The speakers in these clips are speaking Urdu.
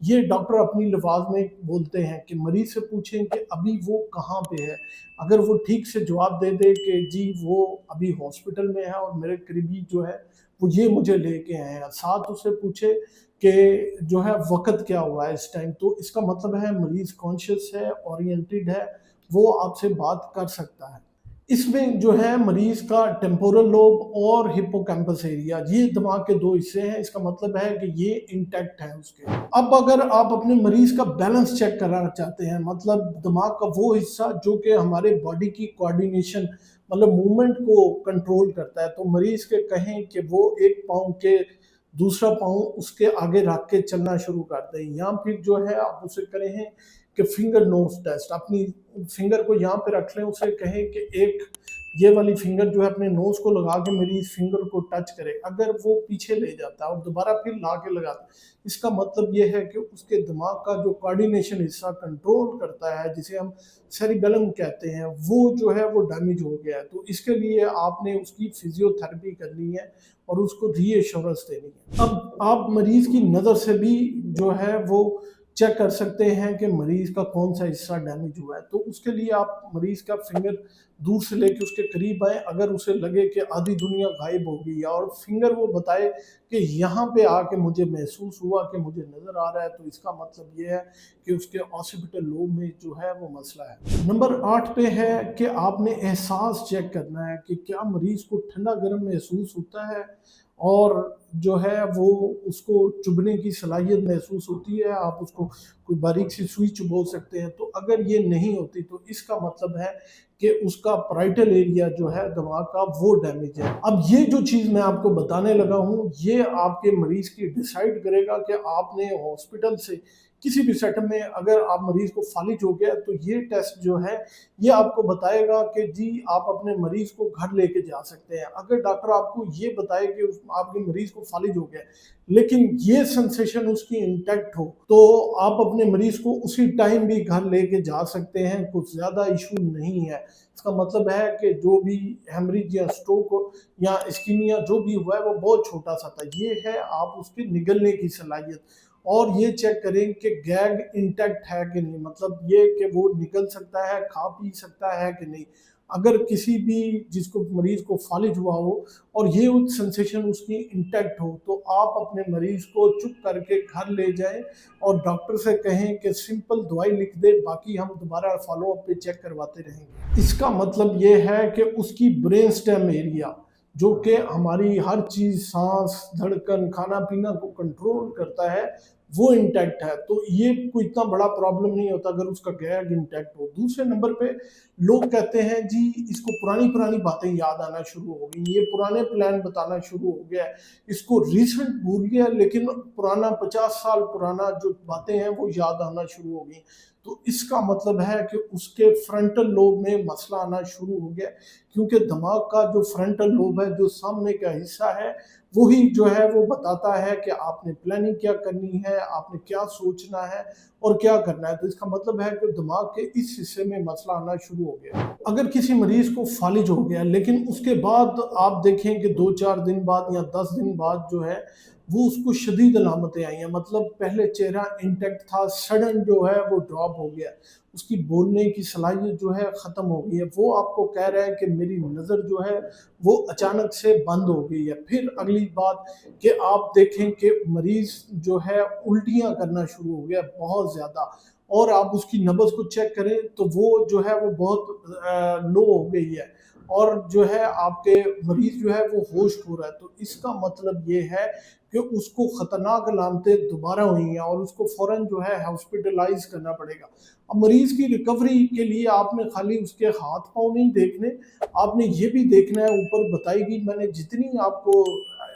یہ ڈاکٹر اپنی لفاظ میں بولتے ہیں کہ مریض سے پوچھیں کہ ابھی وہ کہاں پہ ہے۔ اگر وہ ٹھیک سے جواب دے دے کہ جی وہ ابھی ہاسپٹل میں ہے اور میرے قریبی جو ہے وہ یہ مجھے لے کے آئے ہیں، ساتھ اسے پوچھے کہ جو ہے وقت کیا ہوا ہے اس ٹائم، تو اس کا مطلب ہے مریض کانشیس ہے، اورینٹڈ ہے، وہ آپ سے بات کر سکتا ہے۔ اس میں جو ہے مریض کا ٹیمپورل لوب اور ہپوکیمپس ایریا، یہ دماغ کے دو حصے ہیں، اس کا مطلب ہے کہ یہ انٹیکٹ ہیں اس کے۔ اب اگر آپ اپنے مریض کا بیلنس چیک کرنا چاہتے ہیں، مطلب دماغ کا وہ حصہ جو کہ ہمارے باڈی کی کوآرڈینیشن مطلب موومنٹ کو کنٹرول کرتا ہے، تو مریض کے کہیں کہ وہ ایک پاؤں کے دوسرا پاؤں اس کے آگے رکھ کے چلنا شروع کر دیں، یا پھر جو ہے آپ اسے کہیں کہ فنگر نوز ٹیسٹ، اپنی فنگر کو یہاں پہ رکھ لیں، اسے کہیں کہ ایک یہ والی فنگر جو ہے اپنے نوز کو لگا کے میری اس فنگر کو ٹچ کرے، اگر وہ پیچھے لے جاتا ہے اور دوبارہ پھر لا کے لگاتا ہے، اس کا مطلب یہ ہے کہ اس کے دماغ کا جو کوآرڈینیشن حصہ کنٹرول کرتا ہے، جسے ہم سیریبیلم کہتے ہیں، وہ جو ہے وہ ڈیمیج ہو گیا ہے۔ تو اس کے لیے آپ نے اس کی فزیو تھراپی کرنی ہے اور اس کو ری ایشورنس دینی ہے۔ اب آپ مریض کی نظر سے بھی جو ہے وہ چیک کر سکتے ہیں کہ مریض کا کون سا حصہ ڈیمیج ہوا ہے، تو اس کے لیے آپ مریض کا فنگر دور سے لے کے اس کے قریب آئیں، اگر اسے لگے کہ آدھی دنیا غائب ہو گئی ہے اور فنگر وہ بتائے کہ یہاں پہ آ کے مجھے محسوس ہوا کہ مجھے نظر آ رہا ہے، تو اس کا مطلب یہ ہے کہ اس کے آکسیپیٹل لوب میں جو ہے وہ مسئلہ ہے۔ نمبر 8 پہ ہے کہ آپ نے احساس چیک کرنا ہے کہ کیا مریض کو ٹھنڈا گرم محسوس ہوتا ہے اور جو ہے وہ اس کو چبھنے کی صلاحیت محسوس ہوتی ہے، آپ اس کو کوئی باریک سی سوئی چبو سکتے ہیں، تو اگر یہ نہیں ہوتی تو اس کا مطلب ہے کہ اس کا پرائٹل ایریا جو ہے دماغ کا وہ ڈیمیج ہے۔ اب یہ جو چیز میں آپ کو بتانے لگا ہوں، یہ آپ کے مریض کی ڈیسائیڈ کرے گا کہ آپ نے ہاسپٹل سے کسی بھی سیٹنگ میں اگر آپ مریض کو فالج ہو گیا تو یہ ٹیسٹ جو ہے یہ آپ کو بتائے گا کہ جی آپ اپنے مریض کو گھر لے کے جا سکتے ہیں۔ اگر ڈاکٹر آپ کو یہ بتائے کہ آپ کے مریض کو فالج ہو گیا لیکن یہ سنسیشن اس کی انٹیکٹ ہو، تو آپ اپنے مریض کو اسی ٹائم بھی گھر لے کے جا سکتے ہیں، کچھ زیادہ ایشو نہیں ہے۔ اس کا مطلب ہے کہ جو بھی ہیمریج یا سٹروک یا اسکیمیا جو بھی ہوا ہے وہ بہت چھوٹا سا تھا، یہ ہے آپ اس کے نگلنے کی صلاحیت، اور یہ چیک کریں کہ گیگ انٹیکٹ ہے کہ نہیں، مطلب یہ کہ وہ نکل سکتا ہے، کھا پی سکتا ہے کہ نہیں۔ اگر کسی بھی جس کو مریض کو فالج ہوا ہو اور یہ سنسیشن اس کی انٹیکٹ ہو، تو آپ اپنے مریض کو چپ کر کے گھر لے جائیں اور ڈاکٹر سے کہیں کہ سمپل دوائی لکھ دے، باقی ہم دوبارہ فالو اپ پہ چیک کرواتے رہیں گے۔ اس کا مطلب یہ ہے کہ اس کی برین سٹیم ایریا جو کہ ہماری ہر چیز، سانس، دھڑکن، کھانا پینا کو کنٹرول کرتا ہے، وہ انٹیکٹ ہے، تو یہ کوئی اتنا بڑا پرابلم نہیں ہوتا اگر اس کا گیگ انٹیکٹ ہو۔ دوسرے نمبر پہ لوگ کہتے ہیں جی اس کو پرانی باتیں یاد آنا شروع ہو گئی، یہ پرانے پلان بتانا شروع ہو گیا ہے، اس کو ریسنٹ بھول گیا لیکن پرانا 50 سال پرانا جو باتیں ہیں وہ یاد آنا شروع ہو گئی، تو اس کا مطلب ہے کہ اس کے فرنٹل لوب میں مسئلہ آنا شروع ہو گیا، کیونکہ دماغ کا جو فرنٹل لوب ہے، جو سامنے کا حصہ ہے، وہی جو ہے وہ بتاتا ہے کہ آپ نے پلاننگ کیا کرنی ہے، آپ نے کیا سوچنا ہے اور کیا کرنا ہے، تو اس کا مطلب ہے کہ دماغ کے اس حصے میں مسئلہ آنا شروع ہو گیا۔ اگر کسی مریض کو فالج ہو گیا لیکن اس کے بعد آپ دیکھیں کہ 2-4 دن بعد یا 10 دن بعد جو ہے وہ اس کو شدید علامتیں آئی ہیں، مطلب پہلے چہرہ انٹیکٹ تھا، سڈن جو ہے وہ ڈراپ ہو گیا، اس کی بولنے کی صلاحیت جو ہے ختم ہو گئی ہے، وہ آپ کو کہہ رہا ہے کہ میری نظر جو ہے وہ اچانک سے بند ہو گئی ہے۔ پھر اگلی بات کہ آپ دیکھیں کہ مریض جو ہے الٹیاں کرنا شروع ہو گیا بہت زیادہ، اور آپ اس کی نبض کو چیک کریں تو وہ جو ہے وہ بہت لو ہو گئی ہے، اور جو ہے آپ کے مریض جو ہے وہ ہوش کھو رہا ہے، تو اس کا مطلب یہ ہے کہ اس کو خطرناک علامتیں دوبارہ ہوئی ہیں اور اس کو فوراً جو ہے ہاسپٹلائز کرنا پڑے گا۔ اب مریض کی ریکوری کے لیے آپ نے خالی اس کے ہاتھ پاؤں نہیں دیکھنے، آپ نے یہ بھی دیکھنا ہے، اوپر بتائی گئی میں نے جتنی آپ کو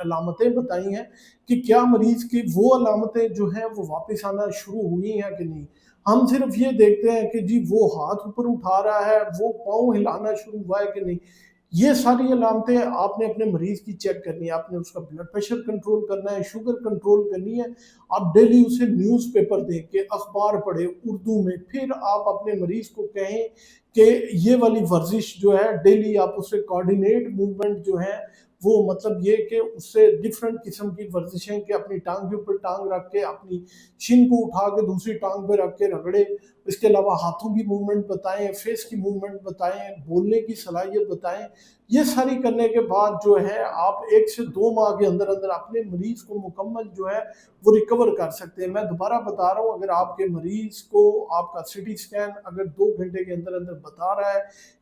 علامتیں بتائی ہیں کہ کیا مریض کی وہ علامتیں جو ہیں وہ واپس آنا شروع ہوئی ہیں کہ نہیں۔ ہم صرف یہ دیکھتے ہیں کہ جی وہ ہاتھ اوپر اٹھا رہا ہے، وہ پاؤں ہلانا شروع ہوا ہے کہ نہیں، یہ ساری علامتیں آپ نے اپنے مریض کی چیک کرنی ہے، آپ نے اس کا بلڈ پریشر کنٹرول کرنا ہے، شوگر کنٹرول کرنی ہے، آپ ڈیلی اسے نیوز پیپر دیکھ کے اخبار پڑھے اردو میں، پھر آپ اپنے مریض کو کہیں کہ یہ والی ورزش جو ہے ڈیلی آپ اسے کوارڈینیٹ موومنٹ جو ہے وہ مطلب یہ کہ اس سے ڈفرینٹ قسم کی ورزشیں کہ اپنی ٹانگ کے اوپر ٹانگ رکھ کے اپنی شن کو اٹھا کے دوسری ٹانگ پہ رکھ کے رگڑے، اس کے علاوہ ہاتھوں کی موومنٹ بتائیں، فیس کی موومنٹ بتائیں، بولنے کی صلاحیت بتائیں. یہ ساری کرنے کے بعد جو ہے آپ 1 سے 2 ماہ کے اندر اندر اپنے مریض کو مکمل جو ہے وہ ریکور کر سکتے ہیں. میں دوبارہ بتا رہا ہوں، اگر آپ کے مریض کو آپ کا سی ٹی اسکین اگر 2 گھنٹے کے اندر اندر بتا رہا ہے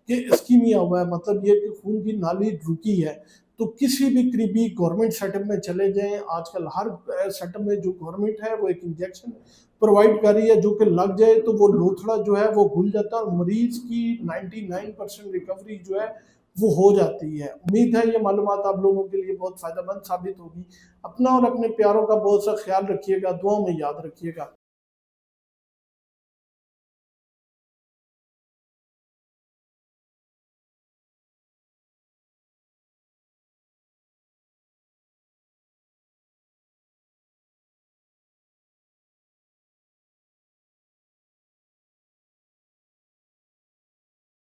کہ اسکیمیا ہوا ہے، مطلب یہ کہ خون کی نالی رکی ہے، تو کسی بھی قریبی گورنمنٹ سیٹ اپ میں چلے جائیں. آج کل ہر سیٹ اپ میں جو گورنمنٹ ہے وہ ایک انجیکشن پرووائڈ کر رہی ہے، جو کہ لگ جائے تو وہ لوتھڑا جو ہے وہ گھل جاتا ہے اور مریض کی 99% ریکوری جو ہے وہ ہو جاتی ہے. امید ہے یہ معلومات آپ لوگوں کے لیے بہت فائدہ مند ثابت ہوگی. اپنا اور اپنے پیاروں کا بہت سا خیال رکھیے گا، دعاؤں میں یاد رکھیے گا.